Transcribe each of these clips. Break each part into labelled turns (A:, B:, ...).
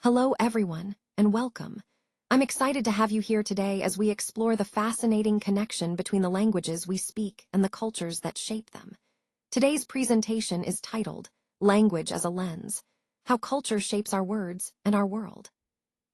A: Hello, everyone, and welcome. I'm excited to have you here today as we explore the fascinating connection between the languages we speak and the cultures that shape them. Today's presentation is titled, Language as a Lens: How Culture Shapes Our Words and Our World.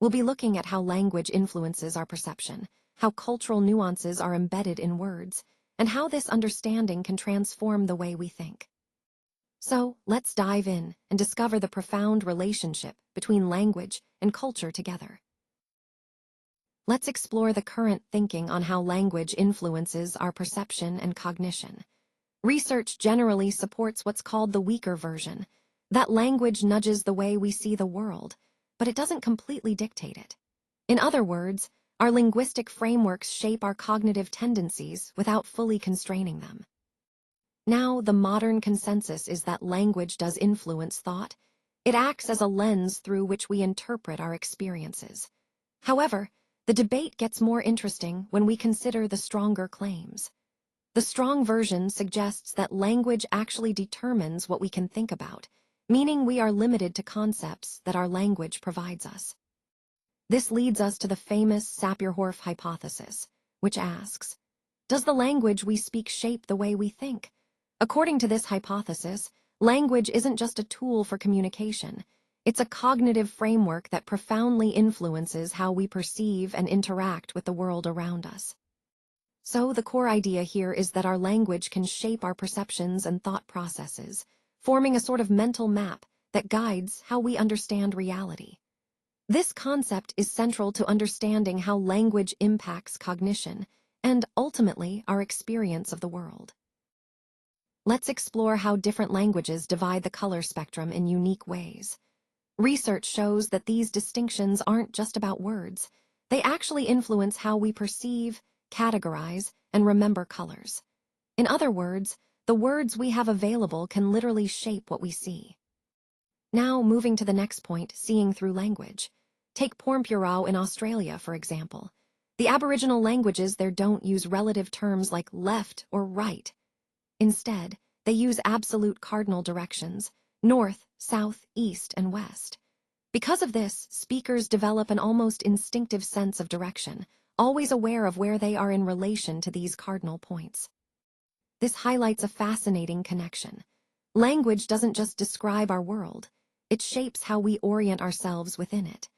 A: We'll be looking at how language influences our perception, how cultural nuances are embedded in words, and how this understanding can transform the way we think. So, let's dive in and discover the profound relationship between language and culture together. Let's explore the current thinking on how language influences our perception and cognition. Research generally supports what's called the weaker version, that language nudges the way we see the world, but it doesn't completely dictate it. In other words, our linguistic frameworks shape our cognitive tendencies without fully constraining them. Now, the modern consensus is that language does influence thought. It acts as a lens through which we interpret our experiences. However, the debate gets more interesting when we consider the stronger claims. The strong version suggests that language actually determines what we can think about, meaning we are limited to concepts that our language provides us. This leads us to the famous Sapir-Whorf hypothesis, which asks, does the language we speak shape the way we think? According to this hypothesis, language isn't just a tool for communication. It's a cognitive framework that profoundly influences how we perceive and interact with the world around us. So, the core idea here is that our language can shape our perceptions and thought processes, forming a sort of mental map that guides how we understand reality. This concept is central to understanding how language impacts cognition and, ultimately, our experience of the world. Let's explore how different languages divide the color spectrum in unique ways. Research shows that these distinctions aren't just about words. They actually influence how we perceive, categorize, and remember colors. In other words, the words we have available can literally shape what we see. Now, moving to the next point, seeing through language. Take Pormpuraaw in Australia, for example. The Aboriginal languages there don't use relative terms like left or right. Instead, they use absolute cardinal directions: north, south, east, and west. Because of this, speakers develop an almost instinctive sense of direction, always aware of where they are in relation to these cardinal points. This highlights a fascinating connection. Language doesn't just describe our world, it shapes how we orient ourselves within it.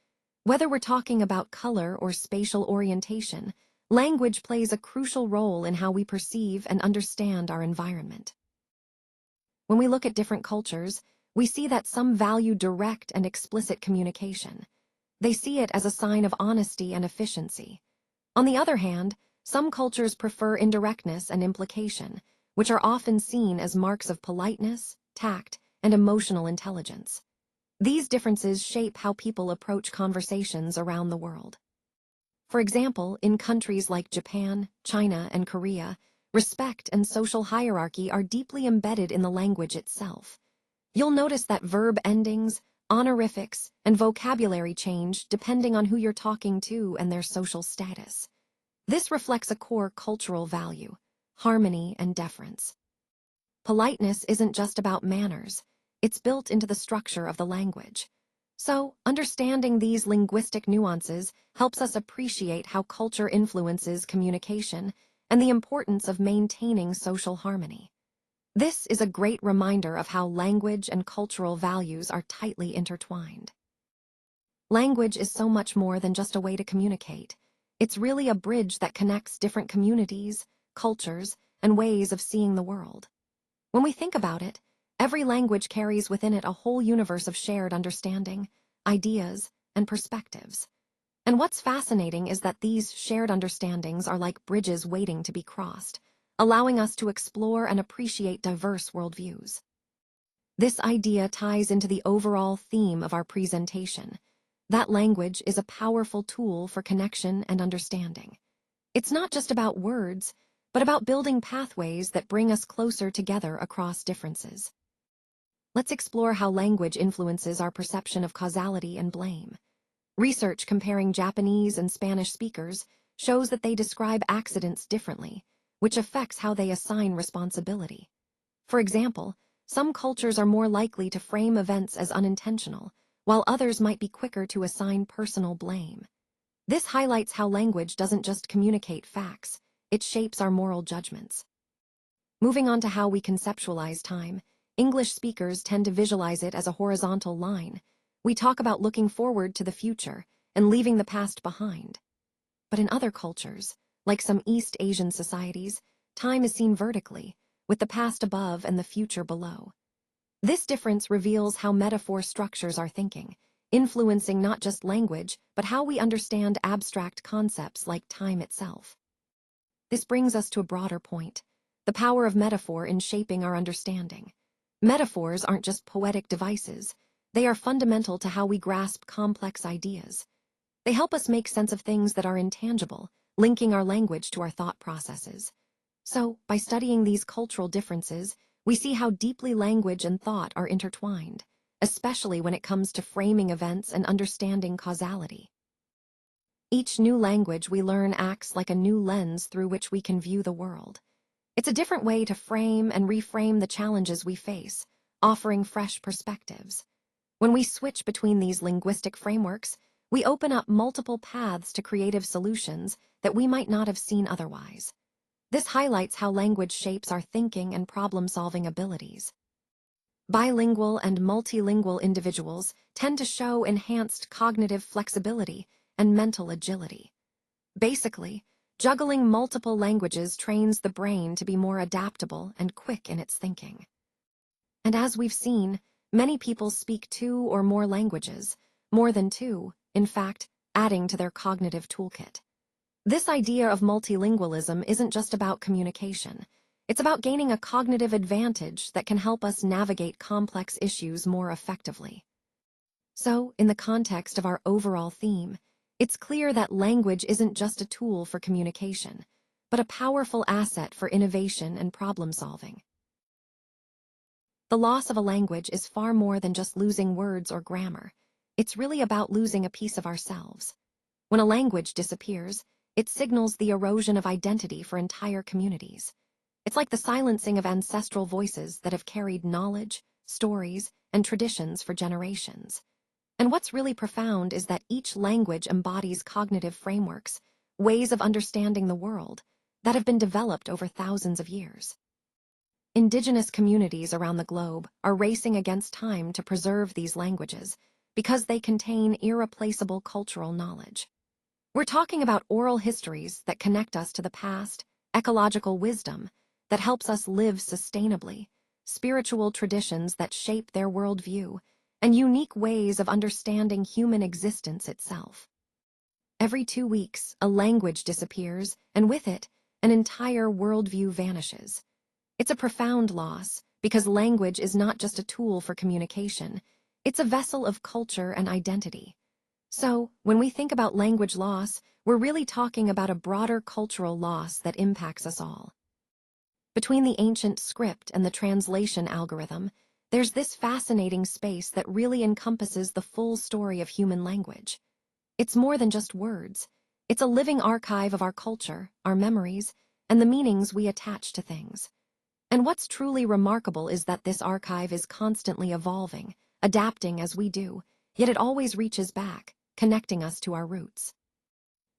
A: Whether we're talking about color or spatial orientation, language plays a crucial role in how we perceive and understand our environment. When we look at different cultures, we see that some value direct and explicit communication. They see it as a sign of honesty and efficiency. On the other hand, some cultures prefer indirectness and implication, which are often seen as marks of politeness, tact, and emotional intelligence. These differences shape how people approach conversations around the world. For example, in countries like Japan, China, and Korea, respect and social hierarchy are deeply embedded in the language itself. You'll notice that verb endings, honorifics, and vocabulary change depending on who you're talking to and their social status. This reflects a core cultural value: harmony and deference. Politeness isn't just about manners, it's built into the structure of the language. So, understanding these linguistic nuances helps us appreciate how culture influences communication and the importance of maintaining social harmony. This is a great reminder of how language and cultural values are tightly intertwined. Language is so much more than just a way to communicate. It's really a bridge that connects different communities, cultures, and ways of seeing the world. When we think about it, every language carries within it a whole universe of shared understanding, ideas, and perspectives. And what's fascinating is that these shared understandings are like bridges waiting to be crossed, allowing us to explore and appreciate diverse worldviews. This idea ties into the overall theme of our presentation, that language is a powerful tool for connection and understanding. It's not just about words, but about building pathways that bring us closer together across differences. Let's explore how language influences our perception of causality and blame. Research comparing Japanese and Spanish speakers shows that they describe accidents differently, which affects how they assign responsibility. For example, some cultures are more likely to frame events as unintentional, while others might be quicker to assign personal blame. This highlights how language doesn't just communicate facts, it shapes our moral judgments. Moving on to how we conceptualize time, English speakers tend to visualize it as a horizontal line. We talk about looking forward to the future and leaving the past behind. But in other cultures, like some East Asian societies, time is seen vertically, with the past above and the future below. This difference reveals how metaphor structures our thinking, influencing not just language, but how we understand abstract concepts like time itself. This brings us to a broader point: the power of metaphor in shaping our understanding. Metaphors aren't just poetic devices, they are fundamental to how we grasp complex ideas. They help us make sense of things that are intangible, linking our language to our thought processes. So, by studying these cultural differences, we see how deeply language and thought are intertwined, especially when it comes to framing events and understanding causality. Each new language we learn acts like a new lens through which we can view the world. It's a different way to frame and reframe the challenges we face, offering fresh perspectives. When we switch between these linguistic frameworks, we open up multiple paths to creative solutions that we might not have seen otherwise. This highlights how language shapes our thinking and problem-solving abilities. Bilingual and multilingual individuals tend to show enhanced cognitive flexibility and mental agility. Basically, juggling multiple languages trains the brain to be more adaptable and quick in its thinking. And as we've seen, many people speak two or more languages, more than two, in fact, adding to their cognitive toolkit. This idea of multilingualism isn't just about communication. It's about gaining a cognitive advantage that can help us navigate complex issues more effectively. So, in the context of our overall theme, it's clear that language isn't just a tool for communication, but a powerful asset for innovation and problem-solving. The loss of a language is far more than just losing words or grammar. It's really about losing a piece of ourselves. When a language disappears, it signals the erosion of identity for entire communities. It's like the silencing of ancestral voices that have carried knowledge, stories, and traditions for generations. And what's really profound is that each language embodies cognitive frameworks, ways of understanding the world, that have been developed over thousands of years. Indigenous communities around the globe are racing against time to preserve these languages because they contain irreplaceable cultural knowledge. We're talking about oral histories that connect us to the past, ecological wisdom that helps us live sustainably, spiritual traditions that shape their worldview, and unique ways of understanding human existence itself. Every 2 weeks, a language disappears, and with it, an entire worldview vanishes. It's a profound loss, because language is not just a tool for communication, it's a vessel of culture and identity. So, when we think about language loss, we're really talking about a broader cultural loss that impacts us all. Between the ancient script and the translation algorithm, there's this fascinating space that really encompasses the full story of human language. It's more than just words. It's a living archive of our culture, our memories, and the meanings we attach to things. And what's truly remarkable is that this archive is constantly evolving, adapting as we do, yet it always reaches back, connecting us to our roots.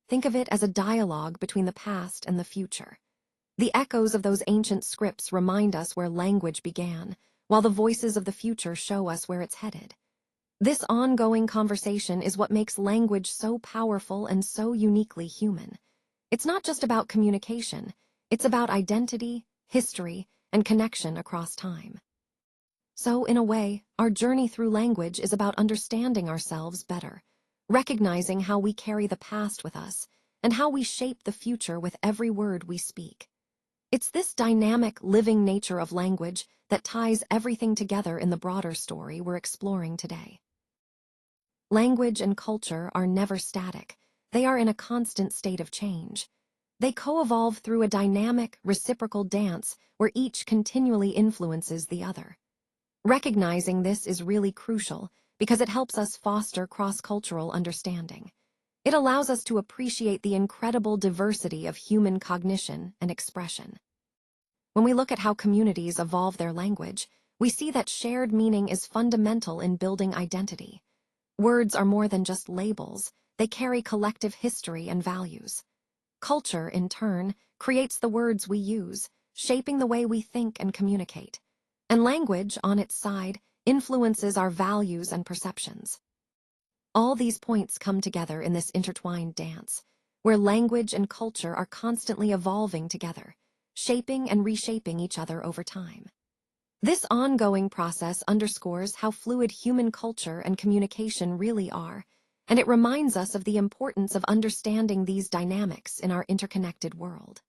A: Think of it as a dialogue between the past and the future. The echoes of those ancient scripts remind us where language began, while the voices of the future show us where it's headed. This ongoing conversation is what makes language so powerful and so uniquely human. It's not just about communication, it's about identity, history, and connection across time. So, in a way, our journey through language is about understanding ourselves better, recognizing how we carry the past with us, and how we shape the future with every word we speak. It's this dynamic, living nature of language that ties everything together in the broader story we're exploring today. Language and culture are never static. They are in a constant state of change. They co-evolve through a dynamic, reciprocal dance where each continually influences the other. Recognizing this is really crucial because it helps us foster cross-cultural understanding. It allows us to appreciate the incredible diversity of human cognition and expression. When we look at how communities evolve their language, we see that shared meaning is fundamental in building identity. Words are more than just labels, they carry collective history and values. Culture, in turn, creates the words we use, shaping the way we think and communicate. And language, on its side, influences our values and perceptions. All these points come together in this intertwined dance, where language and culture are constantly evolving together, shaping and reshaping each other over time. This ongoing process underscores how fluid human culture and communication really are, and it reminds us of the importance of understanding these dynamics in our interconnected world.